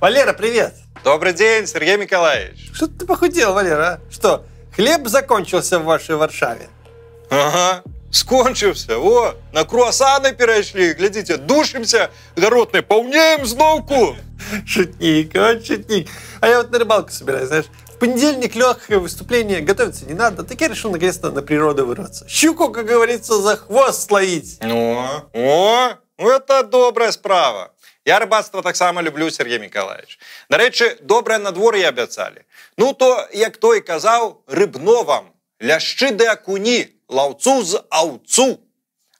Валера, привет! Добрый день, Сергей Николаевич. Что ты похудел, Валера, а? Что, хлеб закончился в вашей Варшаве? Ага, скончился. О, на круассаны перешли. Глядите, душимся, городные, полнеем зновку. Шутник, вот шутник. А я вот на рыбалку собираюсь, знаешь. В понедельник легкое выступление, готовиться не надо. Так я решил наконец-то на природу вырваться. Щуку, как говорится, за хвост ловить. Это добрая справа. Я рибацтво так само люблю, Сергій Миколаївич. До речі, добре надвор'я обіцяли. Ну то, як той казав, рибно вам, лящи де окуні, ловцу з овцу.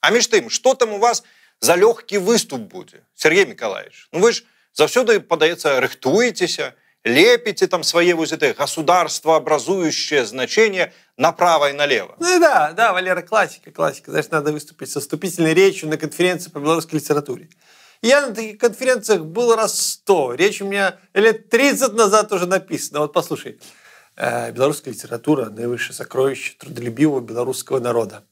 А між тим, що там у вас за легкий виступ буде, Сергій Миколаївич? Ну ви ж завсюди, подається, рихтуєтеся, лепите там свои вот это государствообразующее значение направо и налево. Ну да, Валера, классика. Знаешь, надо выступить со вступительной речью на конференции по белорусской литературе. Я на таких конференциях был раз 100. Речь у меня лет 30 назад уже написана. Вот послушай. Белорусская литература – наивысшее сокровище трудолюбивого белорусского народа.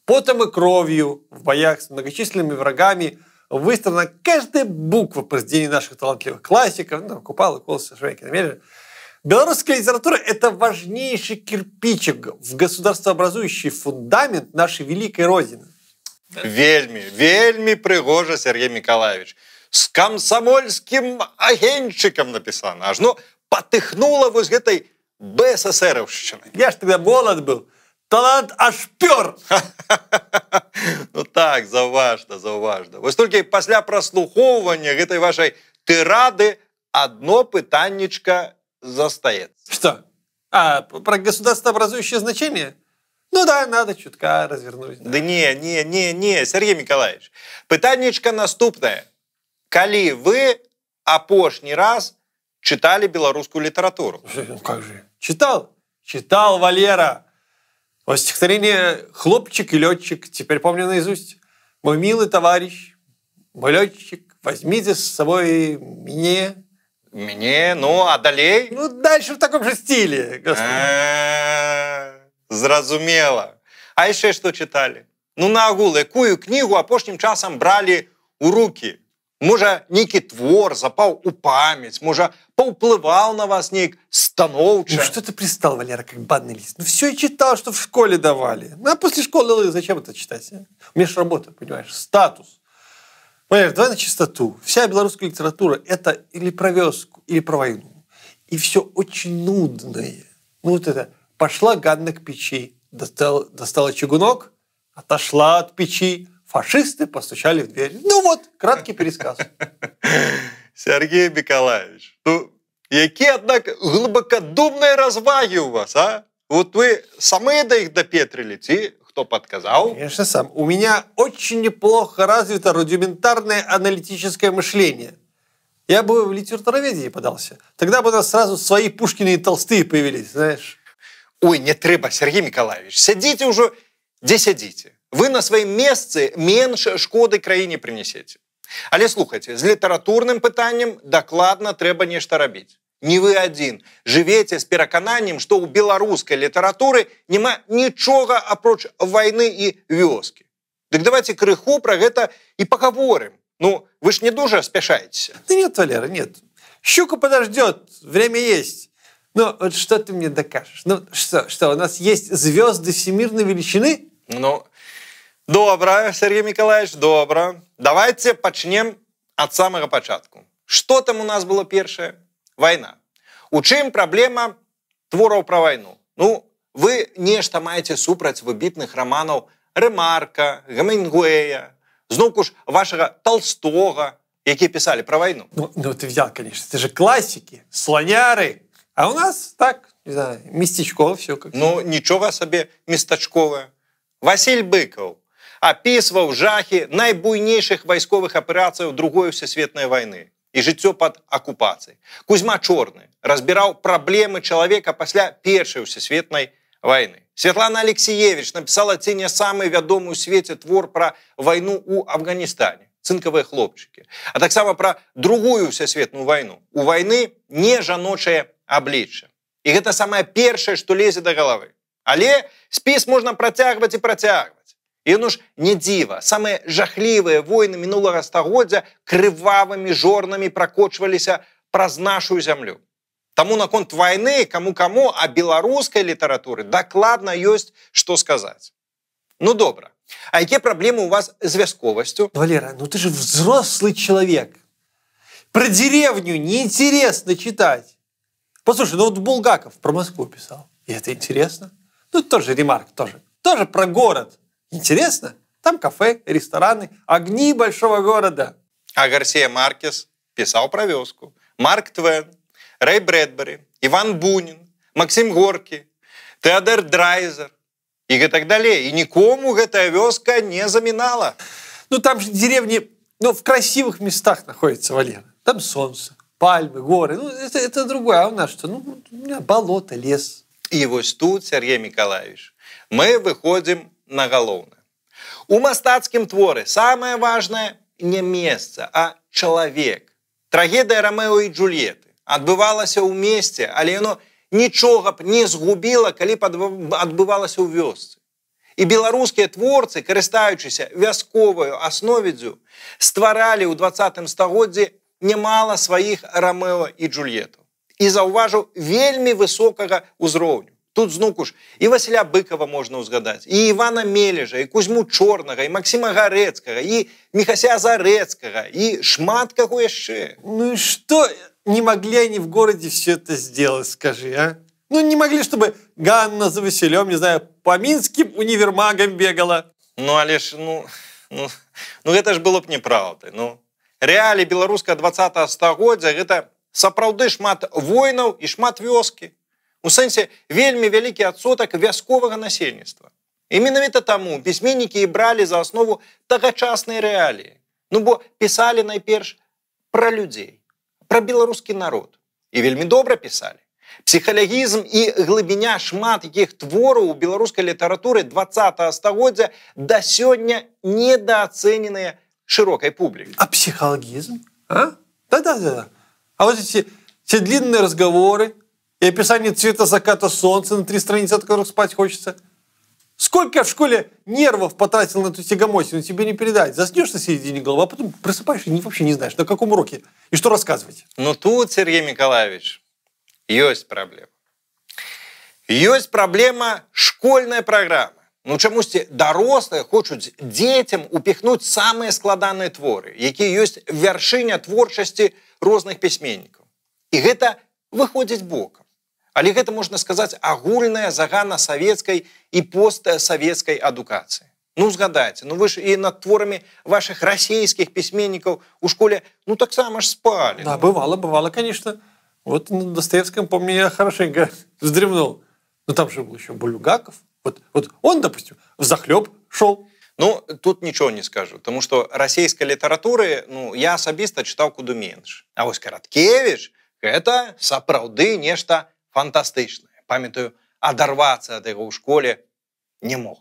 Потом и кровью в боях с многочисленными врагами выстроена каждая буква произведений наших талантливых классиков, Купала, Колоса, Швейкина, Меллера. Белорусская литература – это важнейший кирпичик в государствообразующий фундамент нашей великой Родины. Вельми пригожа, Сергей Николаевич. С комсомольским агентчиком написано. Аж потыхнуло вот этой БССРовщиной. Я ж тогда молод был. Талант аж пёр. Ну так, заўважна. Вось толькі пасля праслухоўвання гэтай вашай тырады одно пытаннечка застаецца. Что? Про государствообразующее значение? Ну да, надо чутка развернуть. Да не, Сергей Николаевич. Пытаннечка наступнае. Калі вы апошні раз читали белорусскую литературу? Ну как же? Читал, Валера. Вот стихотворение «Хлопчик и летчик» теперь помню наизусть. «Мой милый товарищ, мой летчик, возьмите с собой меня». Мне? Ну, а далей? Ну, дальше в таком же стиле. Зразумела. А еще что читали? Ну, на агул, якую книгу апошнім часам брали у руки? Можа, нейкі твор запаў у памяць, можа, паўплываў на вас нейк станоўча. Ну, что ты пристал, Валера, как банный лист? Ну, все и читал, что в школе давали. Ну, а после школы зачем это читать? У меня же работа, понимаешь, статус. Валера, давай на чистоту. Вся белорусская литература – это или про вёску, или про войну. И все очень нудное. Ну, вот это «Пошла Ганна к печи, достала чугунок, отошла от печи». Фашисты постучали в дверь. Ну вот, краткий пересказ. Сергей Николаевич, ну, какие, однако, глубокодумные разваги у вас, а? Вот вы сами до их допетрили, и кто подсказал? Конечно, сам. У меня очень неплохо развито рудиментарное аналитическое мышление. Я бы в литературоведение подался. Тогда бы у нас сразу свои Пушкины и Толстые появились, знаешь. Ой, не треба, Сергей Николаевич, сидите уже, где сидите. Вы на сваім месцы менш шкоды краіне прынесеце. Але слухайце, з літаратурным пытаннем дакладна трэба нешта рабіць. Не вы адзін жывеце з перакананнем, што ў беларускай літаратуры няма нічога апроч вайны і вёскі. Дык давайте крыху пра гэта і пагаворым. Ну, вы ж не дужа спяшаецеся. Да нет, Валера, нет. Щука подождет, время есть. Ну, вот что ты мне докажешь? Ну, что, у нас есть звезды всемирной величины? Ну, добра, Сергей Николаевич, добра. Давайте пачнем ад самага пачатку. Што там у нас было першае? Вайна. У чым праблема твораў пра вайну? Ну, вы нешта маеце супраць выбітных раманаў Рэмарка, Гемінгуэя, зноўку ж вашага Толстога, якія пісалі пра вайну. Ну, ты взял, конечно. Это же классики, слоняры. А у нас так, не знаю, местечково все как. Ну, нічога сабе местачковае. Васіль Быкаў опісваў жахі найбуйнейшых вайсковых аперацыяў Другой Всесветнай вайны і жыццё пад акупацыяй. Кузьма Чорны разбіраў праблемы чалавека пасля Першай Всесветнай вайны. Святлана Алексеевич напісала ці не самы вядомы ў свеце твор пра вайну ў Афганістане. Цынкавыя хлопчыкі. А таксама пра Другую Всесветную вайну. У вайны не жаночае аблічча. І гэта самае першае, што лезе да галавы. Але спіс можна працягваць і працягваць. І ну ж не дзіва, самыя жахлівыя войны мінулага стагоддзя крывавымі жорнамі пракочваліся праз нашу зямлю. Таму наконт вайны каму-каму, а беларускай літаратуры дакладна ёсць што сказаць. Ну добра. А якія праблемы у вас з вясковасцю? Валера, ну ты же взрослый человек. Про деревню неинтересно читать. Послушай, ну вот Булгаков про Москву писал. И это интересно. Ну, тоже ремарк, тоже. Тоже про город. Интересно. Там кафе, рестораны, огни большого города. А Гарсія Маркес пісаў пра вёску. Марк Твен, Рэй Брэдбері, Іван Бунін, Максим Горкі, Тэадор Драйзер і гэтак далей. І нікому гэтая вёска не замінала. Ну, там же деревни, ну, в красивых местах находятся, Валера. Там солнце, пальмы, горы. Ну, это другое. А у нас что? Ну, у меня болото, лес. І вось тут, Сергей Миколаевич, мы выходим на галоўнае. У мастацкім творы самае важнае не месца, а чалавек. Трагедыя Рамео і Джульетты адбывалася ў месце, але яно нічога б не згубіла, калі б адбывалася ў вёсцы. І беларускія творцы, карыстаючыся вясковаю асновідзю, стваралі ў 20 стагоддзі немало сваіх Рамео і Джульетаў. І заўважыў вельмі высокага ўзроўню. Тут знуку ж і Васіля Быкова можна ўзгадаць, і Івана Мележа, і Кузьму Чорнага, і Максима Гарэцкага, і Міхася Зарэцкага, і шмат каго яшчэ. Ну и что не могли они в городе все это сделать, скажи, а? Ну не могли, чтобы Ганна за Василем, не знаю, по минским универмагам бегала. Ну, але ж, гэта ж было б неправда. Ну, рэаліі беларускага 20 стагоддзя гэта сапраўды шмат войнаў і шмат вёскі. У сэнсе вельмі вялікі адсотак вясковага насельніцтва. І менавіта таму пісьменнікі і бралі за аснову тагачаснай рэаліі. Ну, бо пісалі найперш пра людзей, пра беларускі народ. І вельмі добра пісалі. Псіхалагізм і глыбіня шмат якіх твораў у беларускай літаратуры 20 стагоддзя да сёння недаацэненыя шырокай публікай. А психологизм? А? Да. А вот эти длинные разговоры и описание цвета заката солнца на 3 страницы, от которых спать хочется. Сколько я в школе нервов потратил на эту тягомотину, тебе не передать. Заснешь на середине головы, а потом просыпаешься и вообще не знаешь, на каком уроке и что рассказывать. Ну тут, Сергей Миколаевич, ёсць праблема. Ёсць праблема школьная праграма. Ну чамусьці дарослыя хочуць дзецям упіхнуць самыя складаныя творы, якія ёсць вяршыня творчасці розных пісьменнікаў. І гэта выходзіць бокам. Але гэта, можна сказаць, агульная загальнасавецкай і постсавецкай адукацыі. Ну, згадайце, ну вы ж і над творамі вашых расійскіх пісьменнікаў у школе, ну, таксама ж спалі. Да, бывало, конечно. Вот на Достоевском, помню, я хорошенько вздремнул. Но там же был еще Булгаков. Вот он, допустим, взахлеб шел. Ну, тут нічого не скажу, тому що расійскай літаратуры, ну, я асабіста чытаў куды менш. А вось Караткевіч – гэта сапраўды нешта фантастычнае. Памятаю, адарвацца ад яго ў школе не мог.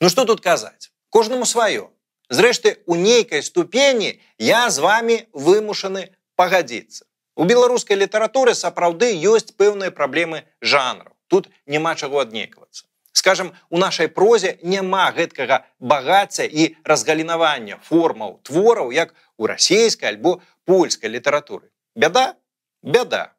Ну, што тут казаць? Кожнаму сваё. Зрэшты, у нейкай ступені я з вами вымушаны пагадзіцца. У беларускай літаратуры сапраўды ёсць пэўныя праблемы жанраў. Тут няма чаго аднеквацца. Скажем, у нашай прозе няма гэткага багацця і разгалінавання формаў твораў, як у расійскай альбо польскай літаратуры. Бяда? Бяда.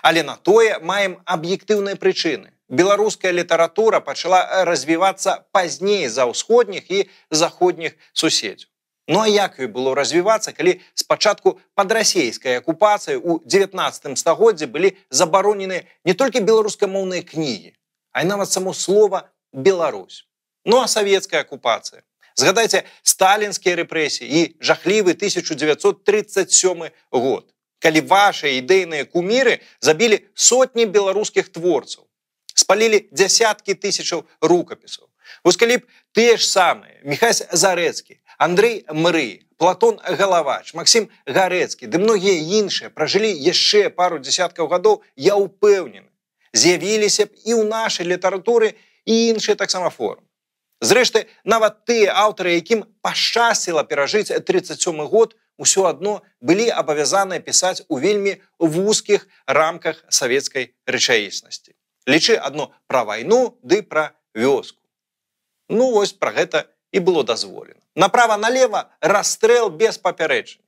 Але на тое маем аб'ектыўныя прычыны. Беларуская літаратура пачала развівацца пазней за ўсходніх і заходніх суседзяў. Ну а як ёй было развівацца, калі спачатку пад расійскай акупацыяй у 19 стагоддзі былі забаронены не толькі беларускамоўныя кнігі, а і нават само слова «Беларусь». Ну а савецкая акупацыя. Згадайце сталінскія рэпрэсіі і жахлівы 1937 год, калі вашыя ідэйныя куміры забілі сотні беларускіх творцаў, спалілі дзясяткі тысячаў рукапісаў. Вось калі б тыя ж самыя Міхась Зарэцкі, Андрэй Мрый, Платон Галавач, Максим Гарэцкі ды многія іншыя пражылі яшчэ пару дзесяткаў гадоў, я ўпэўнены, з'явіліся б і ў нашай літаратуры і іншыя таксама формы. Зрэшты, нават тыя аўтары, якім пашчасціла перажыць 37 год, усё адно былі абавязаныя пісаць у вельмі вузкіх рамках савецкай рэчаіснасці. Лічы адно пра вайну ды пра вёску. Ну вось пра гэта і было дазволена. Направа-налева расстрэл без папярэджання.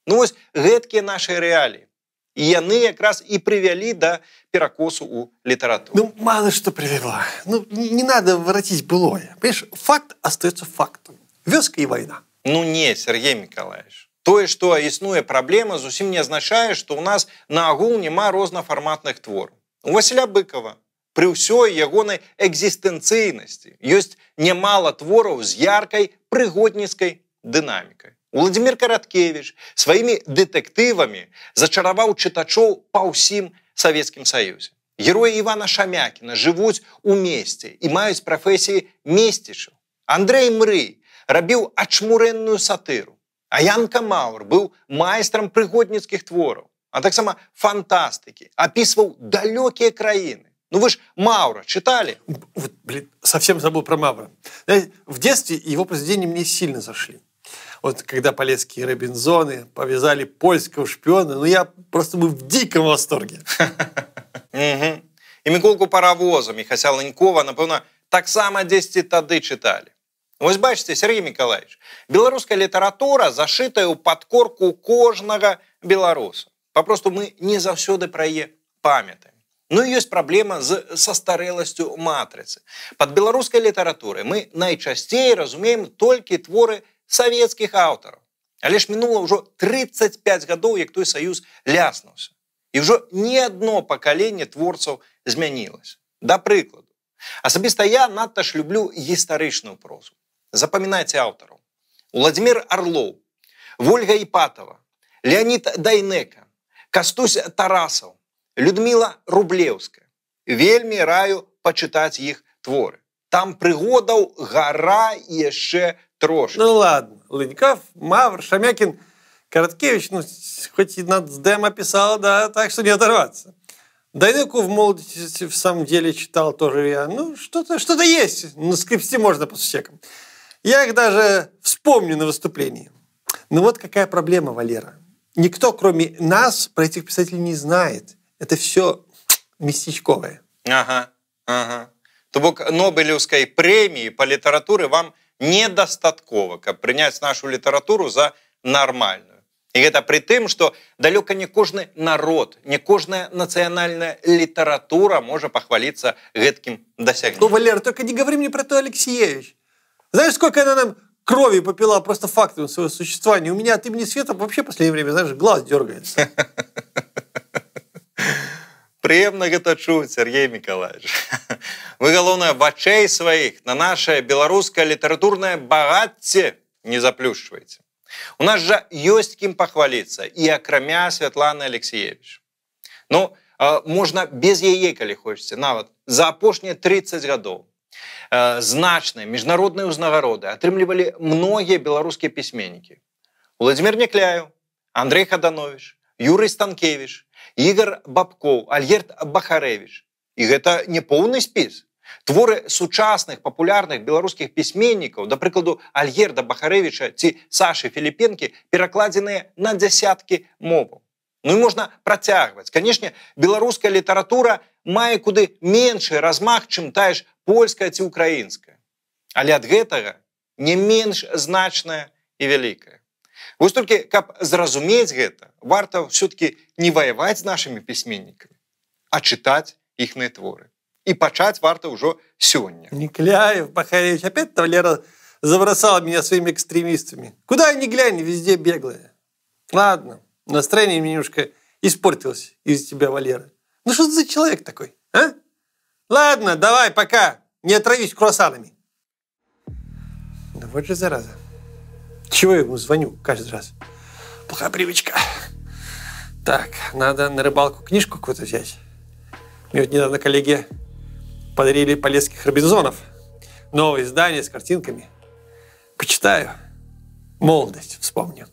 Ну вось гэткія нашыя рэаліі. І яны якраз і прывялі да перакосу ў літаратуры. Ну, мало что привело. Ну, не надо воротить былое. Понимаешь, факт остается фактом. Вёска и война. Ну не, Сергей Миколаевич. Тое, што існуе праблема, зусім не азначае, што ў нас наогул няма рознафарматных твораў. У Васіля Быкова пры ўсёй ягонай экзістэнцыйнасці ёсць нямала твораў з яркай прыгодніцкай дынамікай. Владимир Караткевич сваімі дэтэктывамі зачараваў чытачоў па ўсім Савецкім Саюзе. Героі Івана Шамякіна жывуць у месце і маюць прафесіі месцічаў. Андрэй Мрый рабіў ачмурэнную сатыру, а Янка Маур быў майстрам прыгодніцкіх твораў, а таксама фантастыкі, опісваў далёкія краіны. Ну вы ж Маура читали? Вот, блин, совсем забыл про Маура. В детстве его произведения мне сильно зашли. Вот когда полецкие Робинзоны повязали польского шпиона, ну я просто был в диком восторге. І Миколку Паровоза Міхася Ленькова, напевно, так само десь тады читали. Вось бачите, Сергей Миколаевич, беларуская літаратура зашитая ў падкорку кожнага беларуса. Папросту мы не заўсёды пра яе памятаем. Ну і ёсць праблема з састарэласцю матрыцы. Пад беларускай літаратурай мы найчасцей разумеем толькі творы савецкіх аўтараў. Але ж мінула ўжо 35 гадоў, як той саюз ляснуўся. І ўжо ні адно пакаленне творцаў змянілася. Да прыкладу, асабіста я надта ж люблю гістарычную прозу. Запамінайце аўтараў. Владимир Орлов, Вольга Іпатова, Леонид Дайнека, Кастусь Тарасаў, Людмила Рублеўская. Вельмі раю пачытаць іх творы. Там прыгодаў гара і яшчэ трошки. Ну ладно, Леньков, Мавр, Шамякин, Короткевич, ну хоть и над ДЭМ описал, да, так что не оторваться. Дайнеку в молодости в самом деле читал тоже я. Ну, что-то есть, наскрести можно по сусекам. Я их даже вспомню на выступлении. Но вот какая проблема, Валера. Никто, кроме нас, про этих писателей не знает. Это все местечковое. Ага. То бок Нобелевской премии по литературе вам недастаткова, каб прыняць нашу літаратуру за нармальную. І гэта пры тым, што далёка не кожны народ, не кожная нацыянальная літаратура можа пахваліцца гэткім дасягненнем. Ну, Валера, только не говори мне про то, Алексеевич. Знаешь, сколько она нам крови попила просто фактом своего существования? У меня от имени Света вообще в последнее время, знаешь, глаз дергается. Прыемна гэта чуць, Сергей Миколаевич. Вы, галоўнае, вачэй сваіх на наше беларускае літаратурнае багацце не заплюшчвайце. У нас жа ёсць кім пахваліцца і акрамя Святланы Алексеевич. Ну, можна без яе, калі хочаце, нават за апошнія 30 гадоў. Значныя міжнародныя ўзнагароды атрымлівалі многія беларускія пісьменнікі. Владимир Някляев, Андрей Хаданович, Юрый Станкевич, Ігор Бабкоў, Альгерд Бахарэвіч. І гэта не поўны спіс. Творы сучасных папулярных беларускіх пісьменнікаў, да прыкладу Альгерда Бахарэвіча ці Сашы Філіпенкі, перакладзеныя на дзясяткі моваў. Ну і можна працягваць. Канешне, беларуская літаратура мае куды меншы размах, чым тая ж польская ці украінская. Але ад гэтага не менш значная і вялікая. Вось толькі, каб зразумець гэта, варта ўсё-такі не ваяваць з нашымі пісьменнікамі, а чытаць іхныя творы. И пачаць варта ўжо сёння. Някляев, Бахарэвич, опять Валера забросал меня своими экстремистами. Куда ни глянь, везде беглые. Ладно, настроение немножко испортилось из-за тебя, Валера. Ну что ты за человек такой, а? Ладно, давай, пока. Не отравись круассанами. Да вот же зараза. Чего я ему звоню каждый раз? Плохая привычка. Так, надо на рыбалку книжку какую-то взять. Мне вот недавно коллеги подарили полесских Робинзонов. Новое издание с картинками. Почитаю. Молодость вспомню.